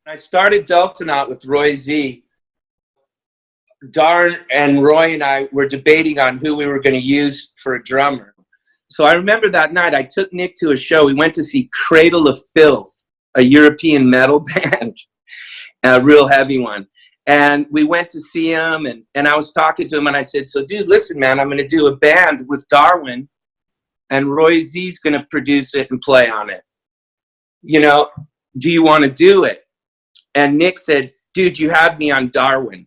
I started Deltonaut with Roy Z. Darn and Roy and I were debating on who we were going to use for a drummer. So I remember that night I took Nick to a show. We went to see Cradle of Filth, a European metal band, a real heavy one. And we went to see him, and I was talking to him, and I said, so dude, listen, man, I'm going to do a band with Darwin, and Roy Z's going to produce it and play on it. You know, do you want to do it? And Nick said, dude, you had me on Darwin.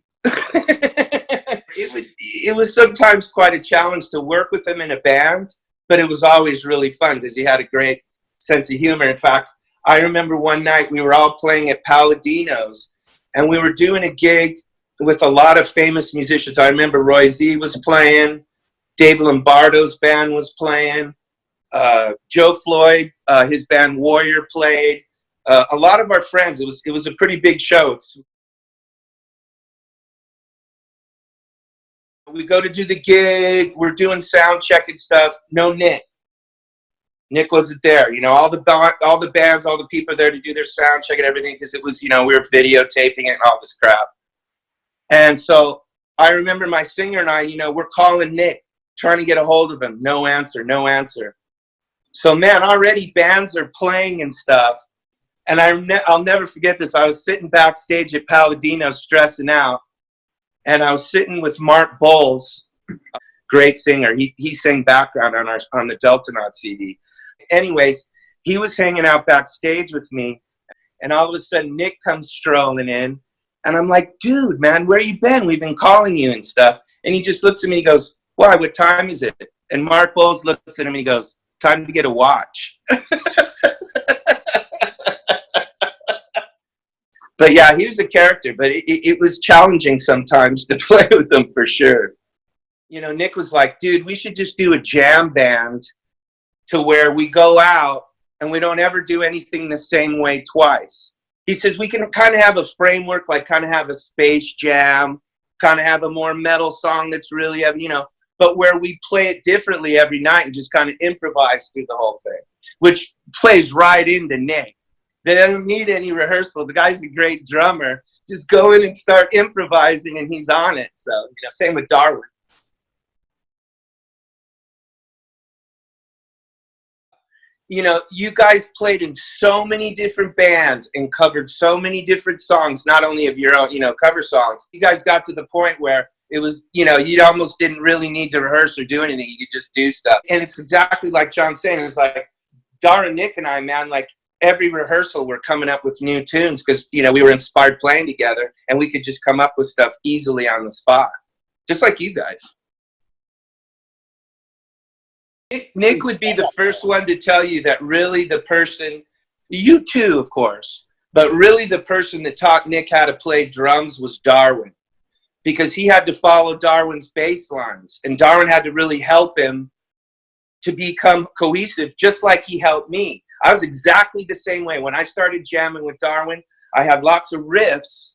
It was sometimes quite a challenge to work with him in a band, but it was always really fun because he had a great sense of humor. In fact, I remember one night we were all playing at Palladino's, and we were doing a gig with a lot of famous musicians. I remember Roy Z was playing, Dave Lombardo's band was playing, Joe Floyd, his band Warrior played. A lot of our friends. It was a pretty big show. We go to do the gig. We're doing sound check and stuff. No Nick. Nick wasn't there. You know, all the bands, all the people there to do their sound check and everything because it was, you know, we were videotaping it and all this crap. And so I remember my singer and I, you know, we're calling Nick, trying to get a hold of him. No answer, no answer. So, man, already bands are playing and stuff. And I'll never forget this. I was sitting backstage at Palladino stressing out. And I was sitting with Mark Bowles, great singer. He sang background on the Deltonaut CD. Anyways, he was hanging out backstage with me, and all of a sudden Nick comes strolling in, and I'm like, dude, man, where you been? We've been calling you and stuff. And he just looks at me and he goes, why, what time is it? And Mark Bowles looks at him and he goes, time to get a watch. But yeah, he was a character, but it was challenging sometimes to play with him for sure. You know, Nick was like, dude, we should just do a jam band to where we go out and we don't ever do anything the same way twice. He says we can kind of have a framework, like kind of have a Space Jam, kind of have a more metal song that's really, you know, but where we play it differently every night and just kind of improvise through the whole thing, which plays right into Nick. They don't need any rehearsal. The guy's a great drummer. Just go in and start improvising and he's on it. So, you know, same with Darwin. You know, you guys played in so many different bands and covered so many different songs, not only of your own, you know, cover songs. You guys got to the point where it was, you know, you almost didn't really need to rehearse or do anything. You could just do stuff. And it's exactly like John's saying. It's like Darwin, Nick, and I, man, like, every rehearsal we're coming up with new tunes because, you know, we were inspired playing together and we could just come up with stuff easily on the spot, just like you guys. Nick would be the first one to tell you that really the person, you too, of course, but really the person that taught Nick how to play drums was Darwin, because he had to follow Darwin's bass lines and Darwin had to really help him to become cohesive, just like he helped me. I was exactly the same way. When I started jamming with Darwin, I had lots of riffs,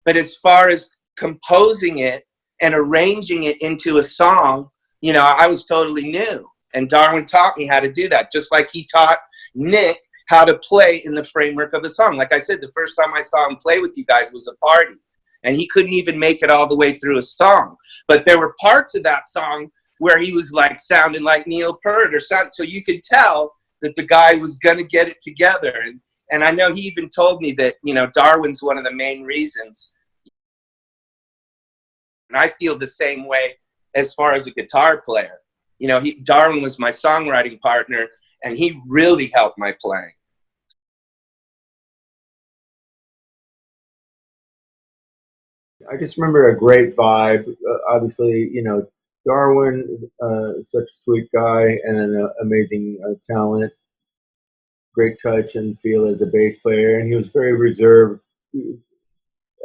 but as far as composing it and arranging it into a song, you know, I was totally new. And Darwin taught me how to do that, just like he taught Nick how to play in the framework of a song. Like I said, the first time I saw him play with you guys was a party, and he couldn't even make it all the way through a song. But there were parts of that song where he was like sounding like Neil Peart or something, so you could tell that the guy was going to get it together. And I know he even told me that, you know, Darwin's one of the main reasons. And I feel the same way as far as a guitar player. You know, Darwin was my songwriting partner, and he really helped my playing. I just remember a great vibe. Obviously, you know, Darwin, such a sweet guy and an amazing talent, great touch and feel as a bass player, and he was very reserved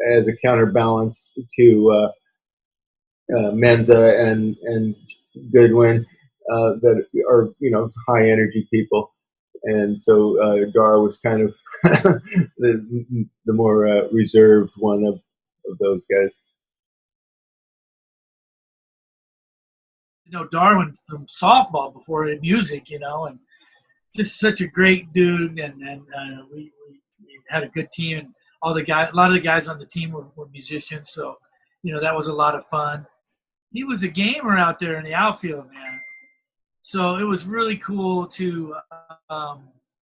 as a counterbalance to Menza and Goodwin, that are, you know, high energy people, and so Dar was kind of the more reserved one of those guys. You know, Darwin from softball before in music, you know, and just such a great dude. And we had a good team. And a lot of the guys on the team were musicians, so that was a lot of fun. He was a gamer out there in the outfield, man. So it was really cool to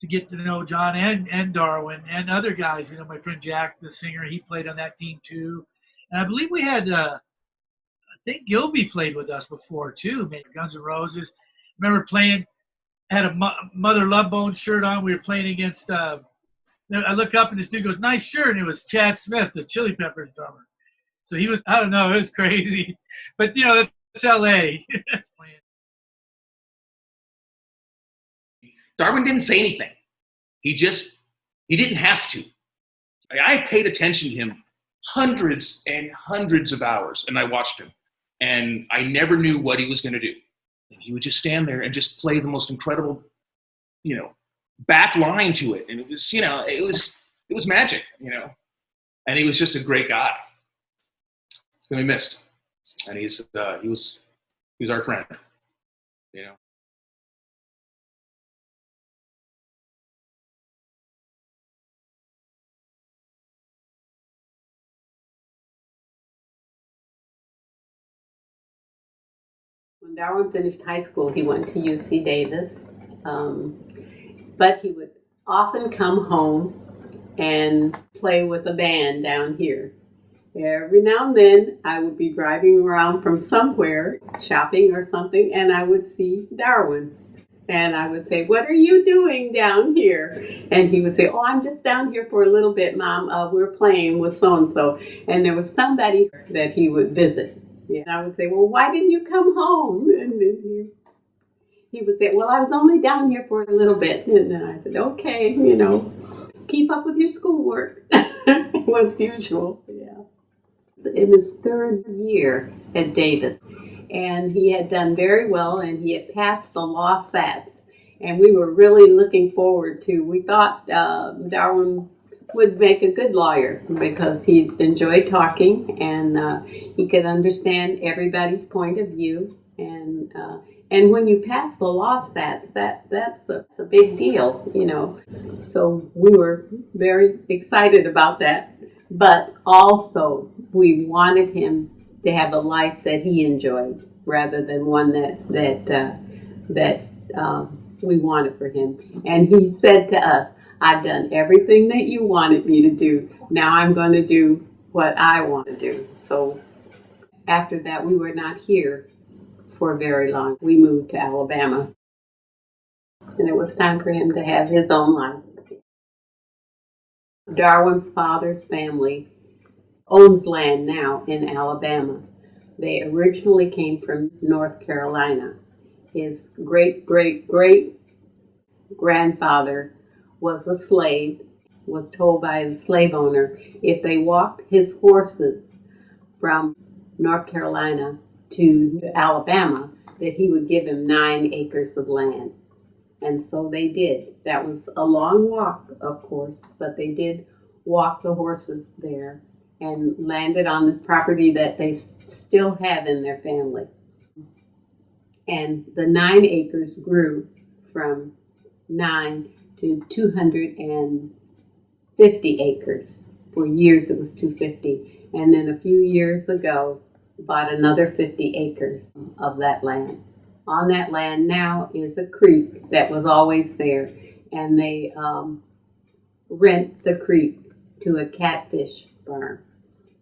get to know John and Darwin and other guys. My friend Jack, the singer, he played on that team too. And I believe we had, I think Gilby played with us before too, maybe Guns N' Roses. Remember playing, had a Mother Love Bone shirt on. We were playing against, I look up and this dude goes, "Nice shirt." And it was Chad Smith, the Chili Peppers drummer. So he was, I don't know, it was crazy. But, that's L.A. Darwin didn't say anything. He didn't have to. I paid attention to him hundreds and hundreds of hours, and I watched him. And I never knew what he was going to do. And he would just stand there and just play the most incredible, back line to it. And it was, it was magic, And he was just a great guy. He's going to be missed. And he was our friend, When Darwin finished high school, he went to UC Davis, but he would often come home and play with a band down here. Every now and then, I would be driving around from somewhere, shopping or something, and I would see Darwin. And I would say, "What are you doing down here?" And he would say, "Oh, I'm just down here for a little bit, Mom. We're playing with so-and-so." And there was somebody that he would visit. And I would say, "Well, why didn't you come home?" And then he would say, "Well, I was only down here for a little bit." And then I said, "Okay, keep up with your schoolwork." It was usual, yeah. In his third year at Davis, and he had done very well, and he had passed the law sats. And we were really looking forward to, we thought Darwin would make a good lawyer because he enjoyed talking and he could understand everybody's point of view. And when you pass the law stats, that's a big deal, So we were very excited about that. But also, we wanted him to have a life that he enjoyed rather than one that we wanted for him. And he said to us, "I've done everything that you wanted me to do. Now I'm going to do what I want to do." So after that, we were not here for very long. We moved to Alabama. And it was time for him to have his own life. Darwin's father's family owns land now in Alabama. They originally came from North Carolina. His great-great-great-grandfather was a slave, was told by the slave owner if they walked his horses from North Carolina to Alabama, that he would give him 9 acres of land. And so they did. That was a long walk, of course, but they did walk the horses there and landed on this property that they still have in their family. And the 9 acres grew from 9 to 250 acres. For years it was 250. And then a few years ago, bought another 50 acres of that land. On that land now is a creek that was always there, and they rent the creek to a catfish farm.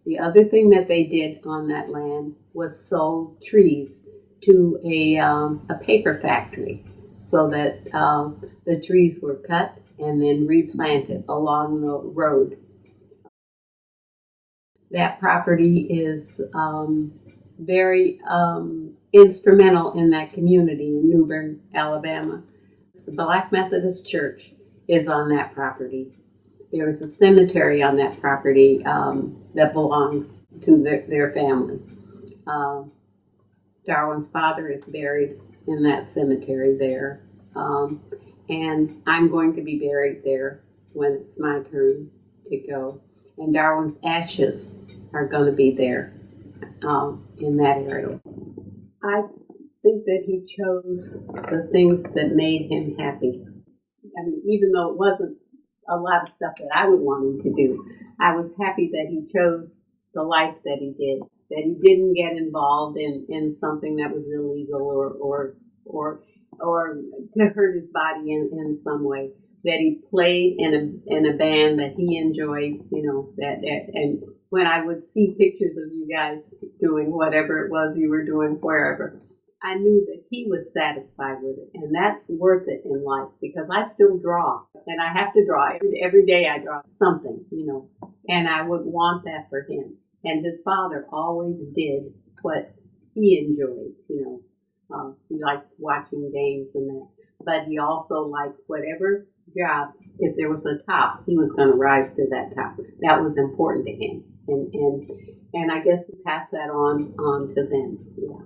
The other thing that they did on that land was sold trees to a paper factory, so that the trees were cut and then replanted along the road. That property is very instrumental in that community in New Bern, Alabama. The Black Methodist Church is on that property. There is a cemetery on that property that belongs to their family. Darwin's father is buried in that cemetery there. And I'm going to be buried there when it's my turn to go. And Darwin's ashes are going to be there in that area. I think that he chose the things that made him happy. I mean, even though it wasn't a lot of stuff that I would want him to do, I was happy that he chose the life that he did, that he didn't get involved in something that was illegal or to hurt his body in some way. That he played in a band that he enjoyed, and when I would see pictures of you guys doing whatever it was you were doing wherever, I knew that he was satisfied with it, and that's worth it in life because I still draw, and I have to draw every day. I draw something, and I would want that for him. And his father always did what he enjoyed, he liked watching games and that, but he also liked whatever job. If there was a top, he was going to rise to that top. That was important to him, and I guess we pass that on to them. Yeah.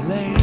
late.